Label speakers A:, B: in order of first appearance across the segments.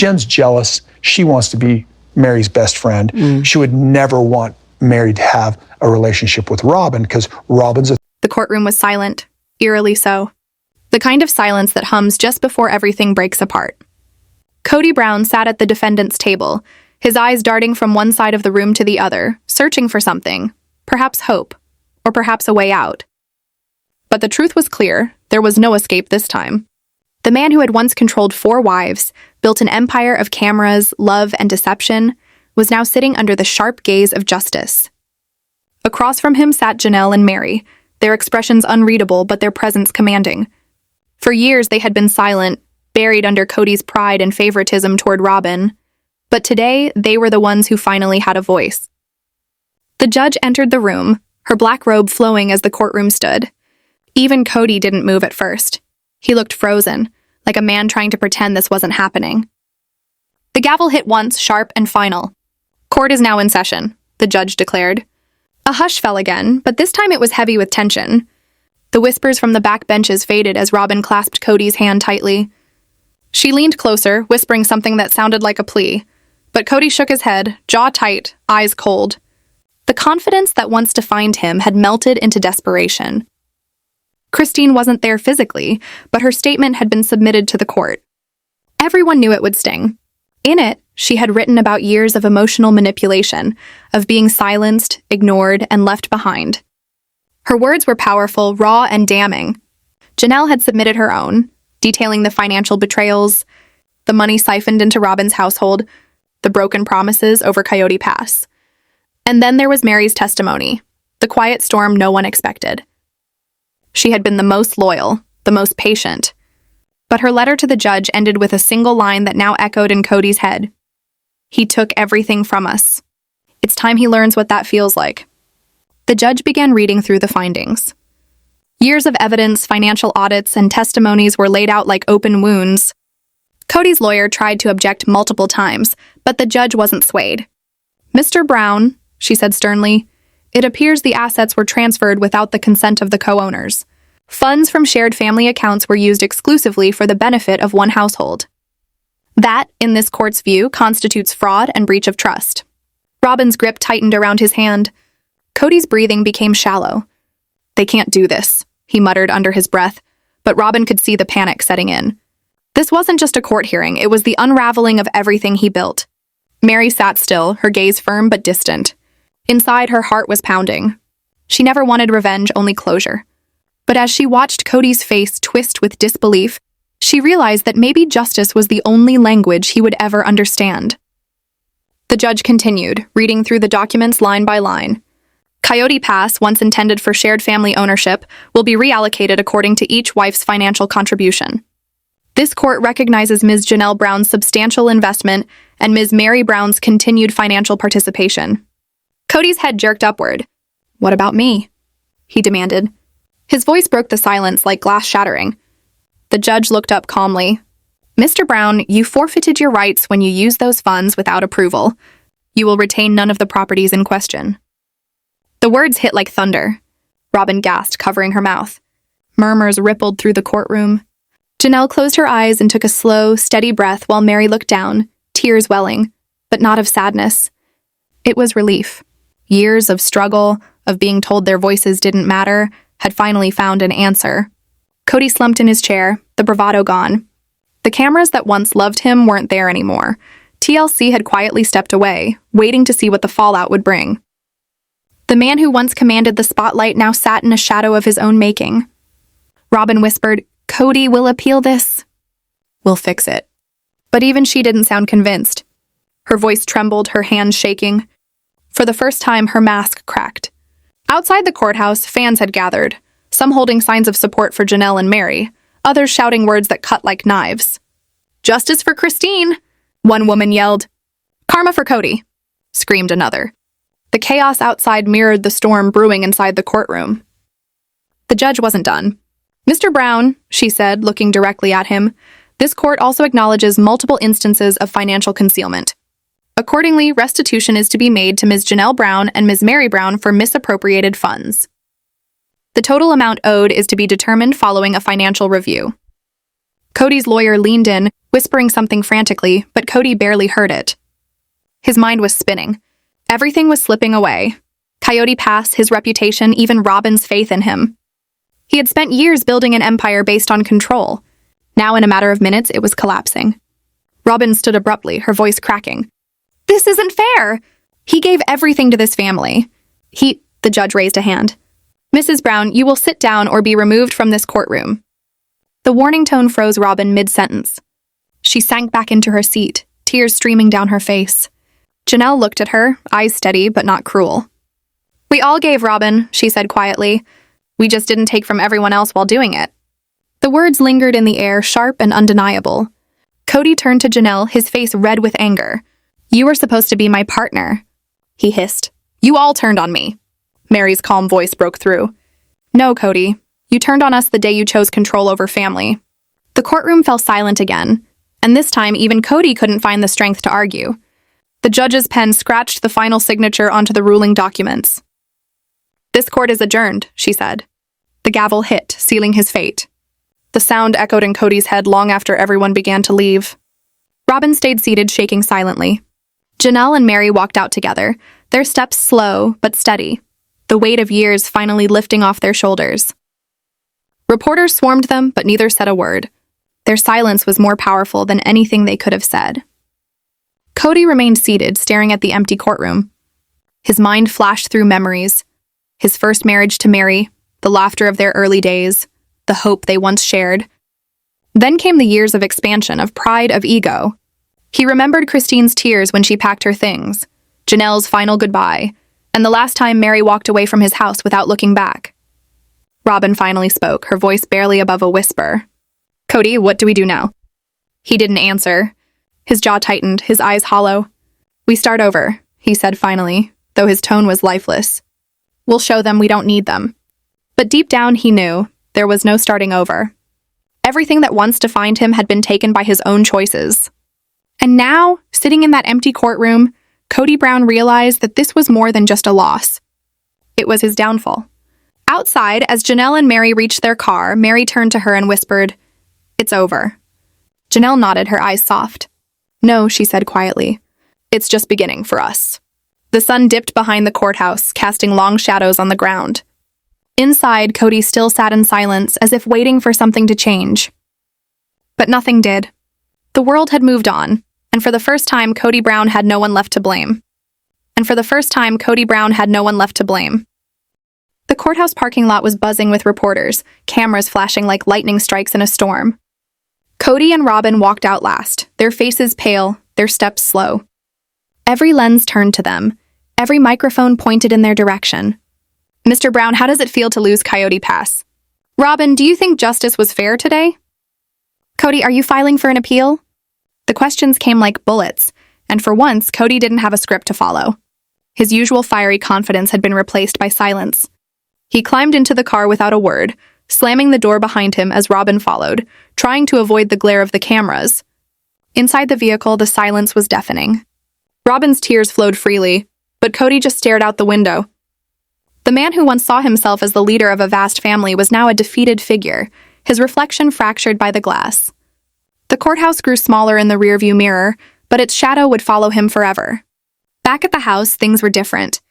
A: Jen's jealous. She wants to be Meri's best friend. She would never want Meri to have a relationship with Robyn because Robyn's a...
B: The courtroom was silent, eerily so. The kind of silence that hums just before everything breaks apart. Kody Brown sat at the defendant's table, his eyes darting from one side of the room to the other, searching for something, perhaps hope, or perhaps a way out. But the truth was clear. There was no escape this time. The man who had once controlled 4 wives, built an empire of cameras, love, and deception, was now sitting under the sharp gaze of justice. Across from him sat Janelle and Meri, their expressions unreadable but their presence commanding. For years they had been silent, buried under Kody's pride and favoritism toward Robyn, but today they were the ones who finally had a voice. The judge entered the room, her black robe flowing as the courtroom stood. Even Kody didn't move at first. He looked frozen, like a man trying to pretend this wasn't happening. The gavel hit once, sharp and final. Court is now in session, the judge declared. A hush fell again, but this time it was heavy with tension. The whispers from the back benches faded as Robyn clasped Kody's hand tightly. She leaned closer, whispering something that sounded like a plea, but Kody shook his head, jaw tight, eyes cold. The confidence that once defined him had melted into desperation. Christine wasn't there physically, but her statement had been submitted to the court. Everyone knew it would sting. In it, she had written about years of emotional manipulation, of being silenced, ignored, and left behind. Her words were powerful, raw, and damning. Janelle had submitted her own, detailing the financial betrayals, the money siphoned into Robyn's household, the broken promises over Coyote Pass. And then there was Meri's testimony, the quiet storm no one expected. She had been the most loyal, the most patient. But her letter to the judge ended with a single line that now echoed in Kody's head. He took everything from us. It's time he learns what that feels like. The judge began reading through the findings. Years of evidence, financial audits, and testimonies were laid out like open wounds. Kody's lawyer tried to object multiple times, but the judge wasn't swayed. "Mr. Brown," she said sternly, "it appears the assets were transferred without the consent of the co-owners. Funds from shared family accounts were used exclusively for the benefit of one household. That, in this court's view, constitutes fraud and breach of trust." Robyn's grip tightened around his hand. Kody's breathing became shallow. "They can't do this," he muttered under his breath, but Robyn could see the panic setting in. This wasn't just a court hearing, it was the unraveling of everything he built. Meri sat still, her gaze firm but distant. Inside, her heart was pounding. She never wanted revenge, only closure. But as she watched Kody's face twist with disbelief, she realized that maybe justice was the only language he would ever understand. The judge continued, reading through the documents line by line. Coyote Pass, once intended for shared family ownership, will be reallocated according to each wife's financial contribution. This court recognizes Ms. Janelle Brown's substantial investment and Ms. Meri Brown's continued financial participation. Kody's head jerked upward. "What about me?" he demanded. His voice broke the silence like glass shattering. The judge looked up calmly. "Mr. Brown, you forfeited your rights when you used those funds without approval. You will retain none of the properties in question." The words hit like thunder. Robyn gasped, covering her mouth. Murmurs rippled through the courtroom. Janelle closed her eyes and took a slow, steady breath while Meri looked down, tears welling, but not of sadness. It was relief. Years of struggle, of being told their voices didn't matter, had finally found an answer. Kody slumped in his chair, the bravado gone. The cameras that once loved him weren't there anymore. TLC had quietly stepped away, waiting to see what the fallout would bring. The man who once commanded the spotlight now sat in a shadow of his own making. Robyn whispered, "Kody will appeal this. We'll fix it." But even she didn't sound convinced. Her voice trembled, her hands shaking. For the first time, her mask cracked. Outside the courthouse, fans had gathered, some holding signs of support for Janelle and Meri, others shouting words that cut like knives. "Justice for Christine!" one woman yelled. "Karma for Kody!" screamed another. The chaos outside mirrored the storm brewing inside the courtroom. The judge wasn't done. "Mr. Brown," she said, looking directly at him, "this court also acknowledges multiple instances of financial concealment. Accordingly, restitution is to be made to Ms. Janelle Brown and Ms. Meri Brown for misappropriated funds. The total amount owed is to be determined following a financial review." Kody's lawyer leaned in, whispering something frantically, but Kody barely heard it. His mind was spinning. Everything was slipping away. Coyote Pass, his reputation, even Robyn's faith in him. He had spent years building an empire based on control. Now, in a matter of minutes, it was collapsing. Robyn stood abruptly, her voice cracking. "This isn't fair! He gave everything to this family." The judge raised a hand. "Mrs. Brown, you will sit down or be removed from this courtroom." The warning tone froze Robyn mid-sentence. She sank back into her seat, tears streaming down her face. Janelle looked at her, eyes steady but not cruel. "We all gave, Robyn," she said quietly. "We just didn't take from everyone else while doing it." The words lingered in the air, sharp and undeniable. Kody turned to Janelle, his face red with anger. "You were supposed to be my partner," he hissed. "You all turned on me." Meri's calm voice broke through. "No, Kody. You turned on us the day you chose control over family." The courtroom fell silent again, and this time even Kody couldn't find the strength to argue. The judge's pen scratched the final signature onto the ruling documents. "This court is adjourned," she said. The gavel hit, sealing his fate. The sound echoed in Kody's head long after everyone began to leave. Robyn stayed seated, shaking silently. Janelle and Meri walked out together, their steps slow but steady, the weight of years finally lifting off their shoulders. Reporters swarmed them, but neither said a word. Their silence was more powerful than anything they could have said. Kody remained seated, staring at the empty courtroom. His mind flashed through memories. His first marriage to Meri, the laughter of their early days, the hope they once shared. Then came the years of expansion, of pride, of ego. He remembered Christine's tears when she packed her things, Janelle's final goodbye, and the last time Meri walked away from his house without looking back. Robyn finally spoke, her voice barely above a whisper. "Kody, what do we do now?" He didn't answer. His jaw tightened, his eyes hollow. "We start over," he said finally, though his tone was lifeless. "We'll show them we don't need them." But deep down he knew there was no starting over. Everything that once defined him had been taken by his own choices. And now, sitting in that empty courtroom, Kody Brown realized that this was more than just a loss. It was his downfall. Outside, as Janelle and Meri reached their car, Meri turned to her and whispered, "It's over." Janelle nodded, her eyes soft. "No," she said quietly. "It's just beginning for us." The sun dipped behind the courthouse, casting long shadows on the ground. Inside, Kody still sat in silence, as if waiting for something to change. But nothing did. The world had moved on, and for the first time, Kody Brown had no one left to blame. The courthouse parking lot was buzzing with reporters, cameras flashing like lightning strikes in a storm. Kody and Robyn walked out last, their faces pale, their steps slow. Every lens turned to them, every microphone pointed in their direction. "Mr. Brown, how does it feel to lose Coyote Pass?" "Robyn, do you think justice was fair today?" "Kody, are you filing for an appeal?" The questions came like bullets, and for once, Kody didn't have a script to follow. His usual fiery confidence had been replaced by silence. He climbed into the car without a word, slamming the door behind him as Robyn followed, trying to avoid the glare of the cameras. Inside the vehicle, the silence was deafening. Robyn's tears flowed freely, but Kody just stared out the window. The man who once saw himself as the leader of a vast family was now a defeated figure, his reflection fractured by the glass. The courthouse grew smaller in the rearview mirror, but its shadow would follow him forever. Back at the house, things were different.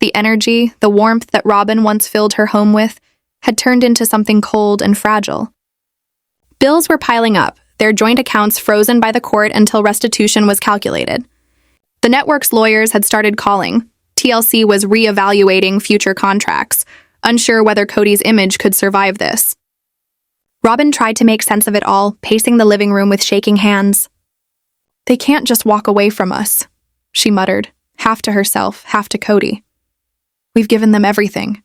B: The energy, the warmth that Robyn once filled her home with, had turned into something cold and fragile. Bills were piling up, their joint accounts frozen by the court until restitution was calculated. The network's lawyers had started calling. TLC was re-evaluating future contracts, unsure whether Kody's image could survive this. Robyn tried to make sense of it all, pacing the living room with shaking hands. "They can't just walk away from us," she muttered, half to herself, half to Kody. "We've given them everything.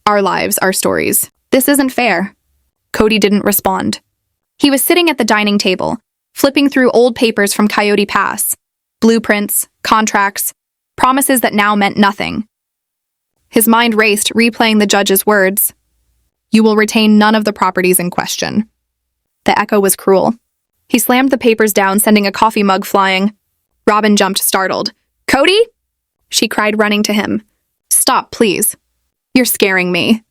B: Our lives, our stories. This isn't fair." Kody didn't respond. He was sitting at the dining table, flipping through old papers from Coyote Pass. Blueprints, contracts, promises that now meant nothing. His mind raced, replaying the judge's words. "You will retain none of the properties in question." The echo was cruel. He slammed the papers down, sending a coffee mug flying. Robyn jumped, startled. "Kody?" she cried, running to him. "Stop, please. You're scaring me."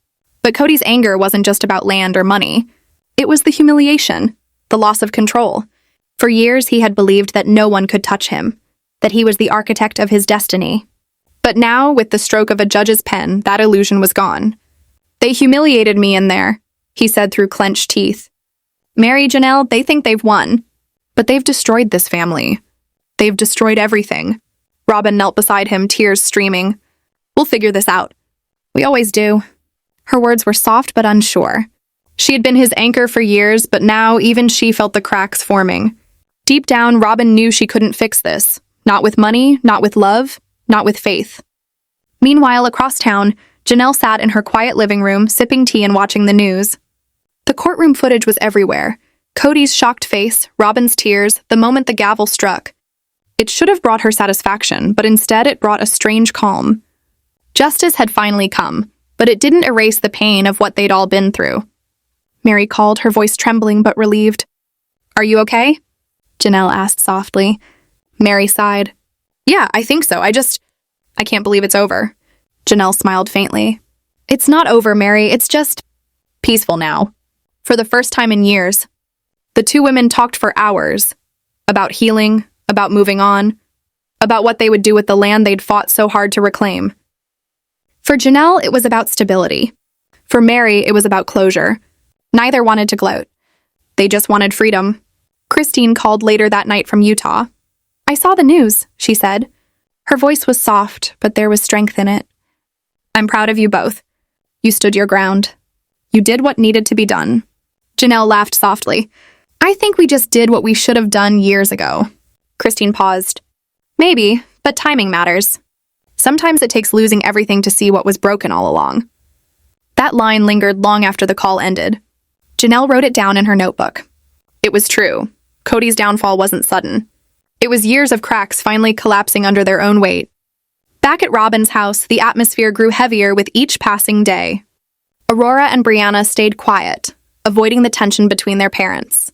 B: But Kody's anger wasn't just about land or money. It was the humiliation, the loss of control. For years, he had believed that no one could touch him, that he was the architect of his destiny. But now, with the stroke of a judge's pen, that illusion was gone. "They humiliated me in there," he said through clenched teeth. "Meri, Janelle, they think they've won. But they've destroyed this family. They've destroyed everything." Robyn knelt beside him, tears streaming. "We'll figure this out. We always do." Her words were soft but unsure. She had been his anchor for years, but now even she felt the cracks forming. Deep down, Robyn knew she couldn't fix this. Not with money, not with love, not with faith. Meanwhile, across town, Janelle sat in her quiet living room, sipping tea and watching the news. The courtroom footage was everywhere. Kody's shocked face, Robyn's tears, the moment the gavel struck. It should have brought her satisfaction, but instead it brought a strange calm. Justice had finally come, but it didn't erase the pain of what they'd all been through. Meri called, her voice trembling but relieved. "Are you okay?" Janelle asked softly. Meri sighed. "Yeah, I think so. I can't believe it's over." Janelle smiled faintly. "It's not over, Meri. It's just peaceful now. For the first time in years." The two women talked for hours. About healing, about moving on, about what they would do with the land they'd fought so hard to reclaim. For Janelle, it was about stability. For Meri, it was about closure. Neither wanted to gloat. They just wanted freedom. Christine called later that night from Utah. "I saw the news," she said. Her voice was soft, but there was strength in it. "I'm proud of you both. You stood your ground. You did what needed to be done." Janelle laughed softly. "I think we just did what we should have done years ago." Christine paused. "Maybe, but timing matters. Sometimes it takes losing everything to see what was broken all along." That line lingered long after the call ended. Janelle wrote it down in her notebook. It was true. Kody's downfall wasn't sudden. It was years of cracks finally collapsing under their own weight. Back at Robyn's house, the atmosphere grew heavier with each passing day. Aurora and Brianna stayed quiet, avoiding the tension between their parents.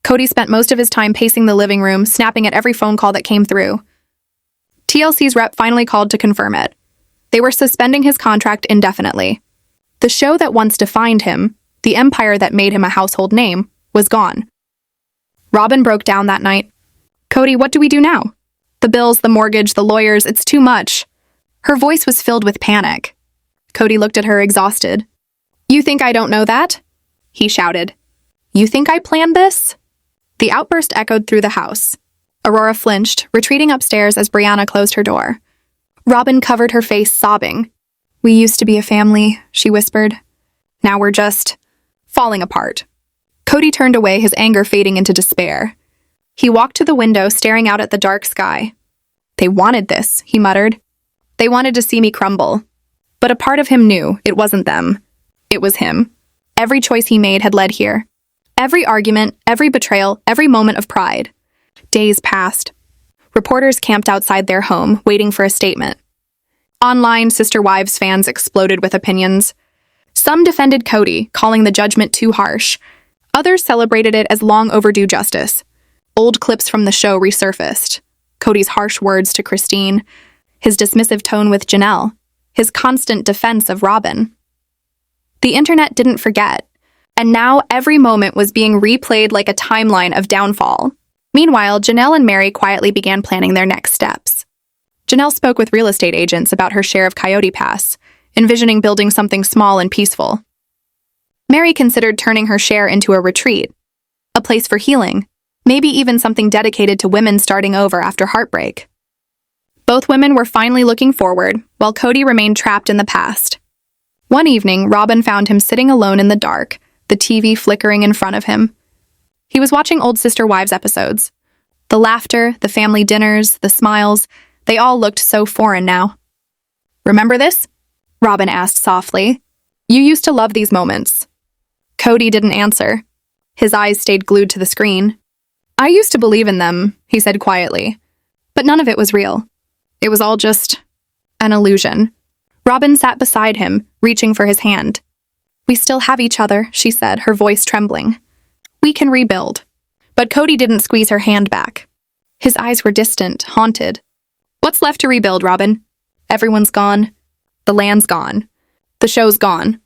B: Kody spent most of his time pacing the living room, snapping at every phone call that came through. TLC's rep finally called to confirm it. They were suspending his contract indefinitely. The show that once defined him, the empire that made him a household name, was gone. Robyn broke down that night. "Kody, what do we do now? The bills, the mortgage, the lawyers, it's too much." Her voice was filled with panic. Kody looked at her, exhausted. "You think I don't know that?" he shouted. "You think I planned this?" The outburst echoed through the house. Aurora flinched, retreating upstairs as Brianna closed her door. Robyn covered her face, sobbing. "We used to be a family," she whispered. "Now we're just falling apart." Kody turned away, his anger fading into despair. He walked to the window, staring out at the dark sky. "They wanted this," he muttered. "They wanted to see me crumble." But a part of him knew it wasn't them. It was him. Every choice he made had led here. Every argument, every betrayal, every moment of pride. Days passed. Reporters camped outside their home, waiting for a statement. Online, Sister Wives fans exploded with opinions. Some defended Kody, calling the judgment too harsh. Others celebrated it as long overdue justice. Old clips from the show resurfaced. Kody's harsh words to Christine, his dismissive tone with Janelle, his constant defense of Robyn. The internet didn't forget, and now every moment was being replayed like a timeline of downfall. Meanwhile, Janelle and Meri quietly began planning their next steps. Janelle spoke with real estate agents about her share of Coyote Pass, envisioning building something small and peaceful. Meri considered turning her share into a retreat, a place for healing, maybe even something dedicated to women starting over after heartbreak. Both women were finally looking forward, while Kody remained trapped in the past. One evening, Robyn found him sitting alone in the dark, the TV flickering in front of him. He was watching old Sister Wives episodes. The laughter, the family dinners, the smiles, they all looked so foreign now. "Remember this?" Robyn asked softly. "You used to love these moments." Kody didn't answer. His eyes stayed glued to the screen. "I used to believe in them," he said quietly. But none of it was real. It was all just an illusion. Robyn sat beside him, reaching for his hand. "We still have each other," she said, her voice trembling. "We can rebuild." But Kody didn't squeeze her hand back. His eyes were distant, haunted. "What's left to rebuild, Robyn? Everyone's gone. The land's gone. The show's gone.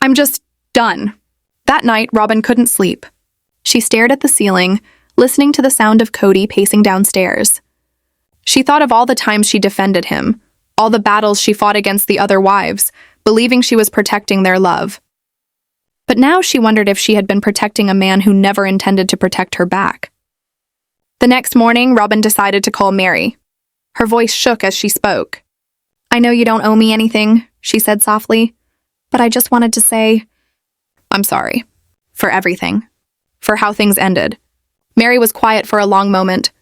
B: I'm just done." That night, Robyn couldn't sleep. She stared at the ceiling, listening to the sound of Kody pacing downstairs. She thought of all the times she defended him, all the battles she fought against the other wives, believing she was protecting their love. But now she wondered if she had been protecting a man who never intended to protect her back. The next morning, Robyn decided to call Meri. Her voice shook as she spoke. "I know you don't owe me anything," she said softly, "but I just wanted to say, I'm sorry. For everything. For how things ended." Meri was quiet for a long moment.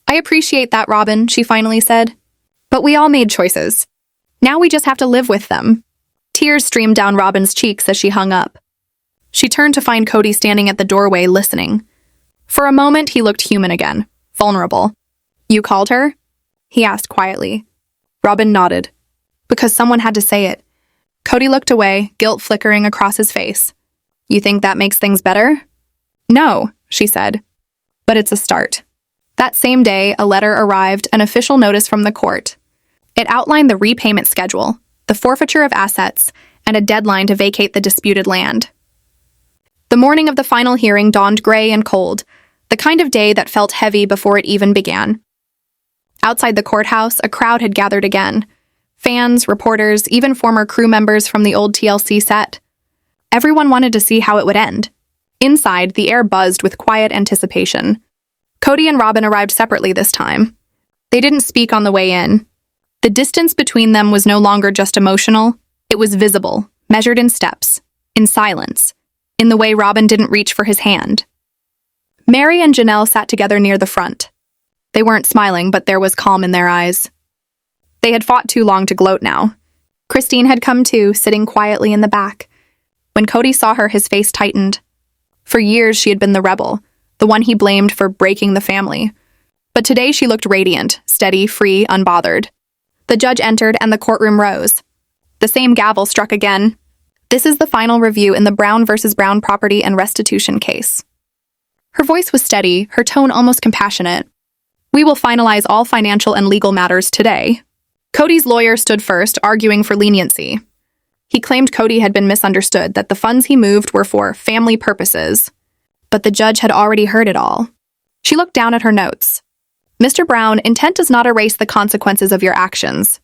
B: "I appreciate that, Robyn," she finally said. "But we all made choices. Now we just have to live with them." Tears streamed down Robyn's cheeks as she hung up. She turned to find Kody standing at the doorway, listening. For a moment, he looked human again, vulnerable. "You called her?" he asked quietly. Robyn nodded. "Because someone had to say it." Kody looked away, guilt flickering across his face. "You think that makes things better?" "No," she said. "But it's a start." That same day, a letter arrived, an official notice from the court. It outlined the repayment schedule, the forfeiture of assets, and a deadline to vacate the disputed land. The morning of the final hearing dawned gray and cold, the kind of day that felt heavy before it even began. Outside the courthouse, a crowd had gathered again. Fans, reporters, even former crew members from the old TLC set. Everyone wanted to see how it would end. Inside, the air buzzed with quiet anticipation. Kody and Robyn arrived separately this time. They didn't speak on the way in. The distance between them was no longer just emotional. It was visible, measured in steps, in silence, in the way Robyn didn't reach for his hand. Meri and Janelle sat together near the front. They weren't smiling, but there was calm in their eyes. They had fought too long to gloat now. Christine had come too, sitting quietly in the back. When Kody saw her, his face tightened. For years, she had been the rebel, the one he blamed for breaking the family. But today she looked radiant, steady, free, unbothered. The judge entered and the courtroom rose. The same gavel struck again. "This is the final review in the Brown versus Brown property and restitution case." Her voice was steady, her tone almost compassionate. "We will finalize all financial and legal matters today." Kody's lawyer stood first, arguing for leniency. He claimed Kody had been misunderstood, that the funds he moved were for family purposes. But the judge had already heard it all. She looked down at her notes. "Mr. Brown, intent does not erase the consequences of your actions.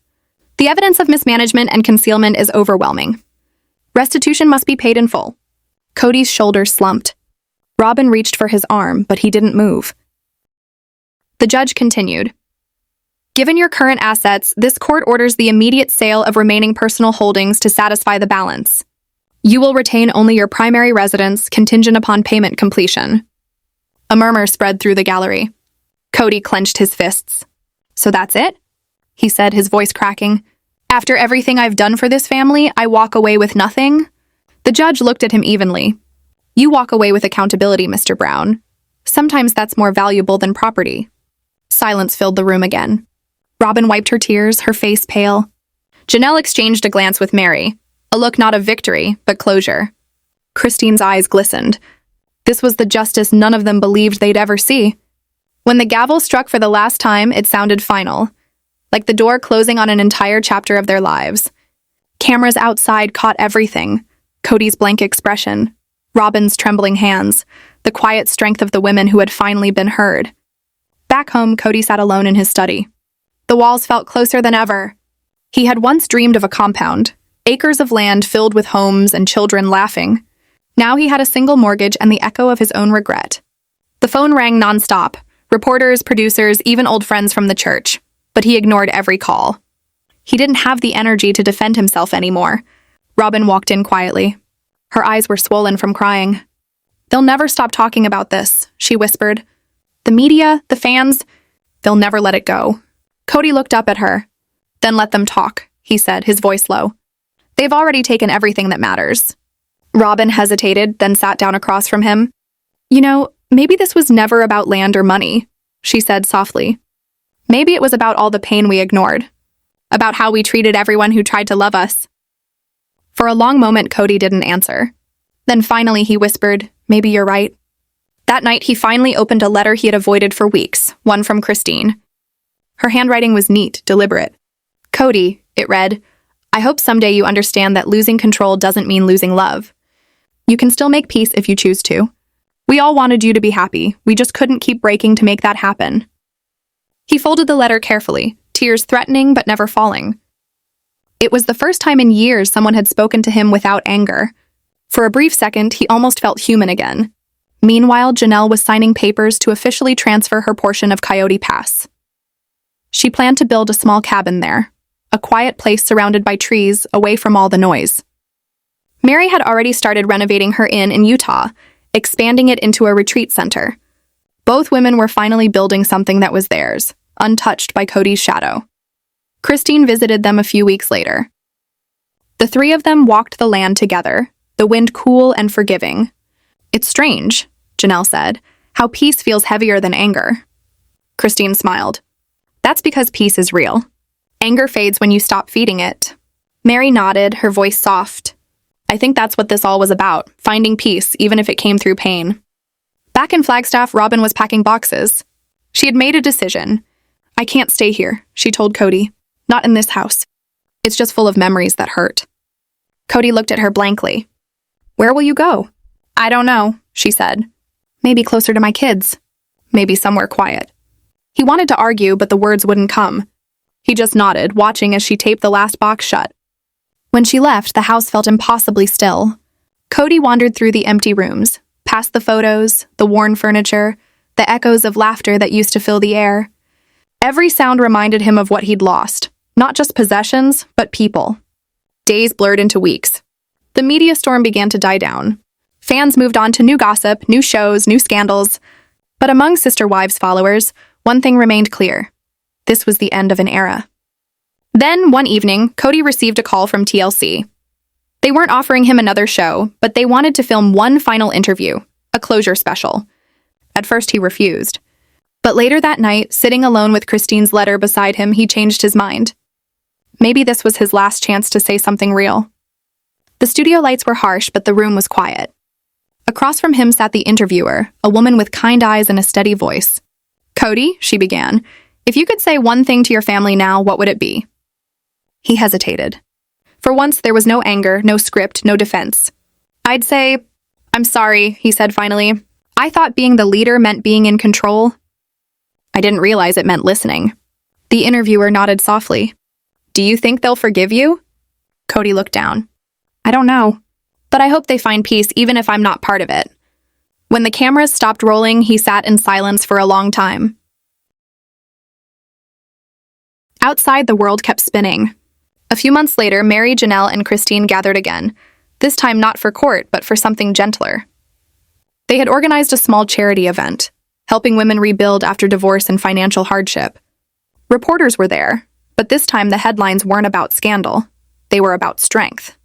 B: The evidence of mismanagement and concealment is overwhelming. Restitution must be paid in full." Kody's shoulders slumped. Robyn reached for his arm, but he didn't move. The judge continued. "Given your current assets, this court orders the immediate sale of remaining personal holdings to satisfy the balance. You will retain only your primary residence, contingent upon payment completion." A murmur spread through the gallery. Kody clenched his fists. "So that's it?" he said, his voice cracking. "After everything I've done for this family, I walk away with nothing?" The judge looked at him evenly. "You walk away with accountability, Mr. Brown. Sometimes that's more valuable than property." Silence filled the room again. Robyn wiped her tears, her face pale. Janelle exchanged a glance with Meri, a look not of victory, but closure. Christine's eyes glistened. This was the justice none of them believed they'd ever see. When the gavel struck for the last time, it sounded final, like the door closing on an entire chapter of their lives. Cameras outside caught everything. Kody's blank expression, Robyn's trembling hands, the quiet strength of the women who had finally been heard. Back home, Kody sat alone in his study. The walls felt closer than ever. He had once dreamed of a compound, acres of land filled with homes and children laughing. Now he had a single mortgage and the echo of his own regret. The phone rang nonstop, reporters, producers, even old friends from the church, but he ignored every call. He didn't have the energy to defend himself anymore. Robyn walked in quietly. Her eyes were swollen from crying. "They'll never stop talking about this," she whispered. "The media, the fans, they'll never let it go." Kody looked up at her. "Then let them talk," he said, his voice low. "They've already taken everything that matters." Robyn hesitated, then sat down across from him. "You know, maybe this was never about land or money," she said softly. "Maybe it was about all the pain we ignored. About how we treated everyone who tried to love us." For a long moment, Kody didn't answer. Then finally he whispered, "Maybe you're right." That night, he finally opened a letter he had avoided for weeks, one from Christine. Her handwriting was neat, deliberate. "Kody," it read, "I hope someday you understand that losing control doesn't mean losing love. You can still make peace if you choose to. We all wanted you to be happy. We just couldn't keep breaking to make that happen. He folded the letter carefully, tears threatening but never falling. It was the first time in years someone had spoken to him without anger. For a brief second, he almost felt human again. Meanwhile, Janelle was signing papers to officially transfer her portion of Coyote Pass. She planned to build a small cabin there, a quiet place surrounded by trees, away from all the noise. Meri had already started renovating her inn in Utah, expanding it into a retreat center. Both women were finally building something that was theirs, untouched by Kody's shadow. Christine visited them a few weeks later. The three of them walked the land together, the wind cool and forgiving. "It's strange," Janelle said, "how peace feels heavier than anger." Christine smiled. "That's because peace is real. Anger fades when you stop feeding it." Meri nodded, her voice soft. "I think that's what this all was about, finding peace, even if it came through pain." Back in Flagstaff, Robyn was packing boxes. She had made a decision. "I can't stay here," she told Kody. "Not in this house. It's just full of memories that hurt." Kody looked at her blankly. "Where will you go?" "I don't know," she said. "Maybe closer to my kids. Maybe somewhere quiet." He wanted to argue, but the words wouldn't come. He just nodded, watching as she taped the last box shut. When she left, the house felt impossibly still. Kody wandered through the empty rooms, past the photos, the worn furniture, the echoes of laughter that used to fill the air. Every sound reminded him of what he'd lost, not just possessions, but people. Days blurred into weeks. The media storm began to die down. Fans moved on to new gossip, new shows, new scandals. But among Sister Wives followers, one thing remained clear. This was the end of an era. Then, one evening, Kody received a call from TLC. They weren't offering him another show, but they wanted to film one final interview, a closure special. At first, he refused. But later that night, sitting alone with Christine's letter beside him, he changed his mind. Maybe this was his last chance to say something real. The studio lights were harsh, but the room was quiet. Across from him sat the interviewer, a woman with kind eyes and a steady voice. "Kody," she began, "if you could say one thing to your family now, what would it be?" He hesitated. For once, there was no anger, no script, no defense. "I'd say, I'm sorry," he said finally. "I thought being the leader meant being in control. I didn't realize it meant listening." The interviewer nodded softly. "Do you think they'll forgive you?" Kody looked down. "I don't know, but I hope they find peace even if I'm not part of it." When the cameras stopped rolling, he sat in silence for a long time. Outside, the world kept spinning. A few months later, Meri, Janelle, and Christine gathered again, this time not for court, but for something gentler. They had organized a small charity event, helping women rebuild after divorce and financial hardship. Reporters were there, but this time the headlines weren't about scandal. They were about strength.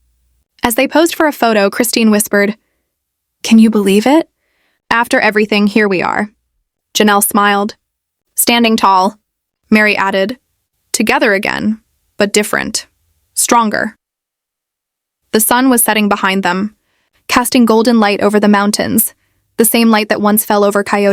B: As they posed for a photo, Christine whispered, "Can you believe it? After everything, here we are." Janelle smiled. "Standing tall," Meri added. "Together again, but different. Stronger." The sun was setting behind them, casting golden light over the mountains, the same light that once fell over Coyote.